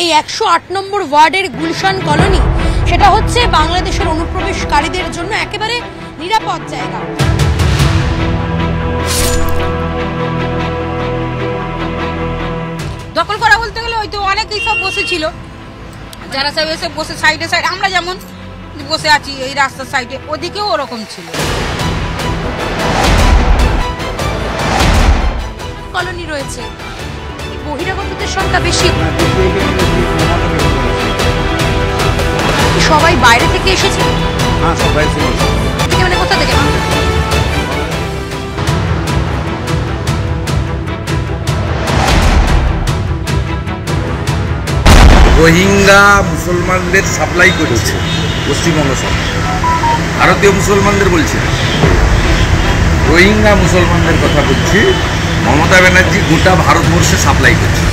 এই 108 নম্বর ওয়ার্ডের গুলশান কলোনি সেটা হচ্ছে বাংলাদেশের অনুপ্রবেশকারীদের জন্য একেবারে নিরাপদ জায়গা। দখল করা বলতে গেলে হয়তো অনেকেই সব বসেছিল, যারা সব এসে বসে সাইডে সাইডে, আমরা যেমন বসে আছি এই রাস্তার সাইডে, ওদিকেও ওরকম ছিল। কলোনি রয়েছে, বহিরাগতদের সংখ্যা বেশি। সবাই বাইরে থেকে এসেছে? হ্যাঁ, সব বাইরে থেকে এসেছে। মানে কোথা থেকে? রোহিঙ্গা মুসলমানদের সাপ্লাই করেছে পশ্চিমবঙ্গ সরকার। ভারতীয় মুসলমানদের বলছে, রোহিঙ্গা মুসলমানদের কথা বলছি। মমতা ব্যানার্জি গোটা ভারতবর্ষে সাপ্লাই করছে।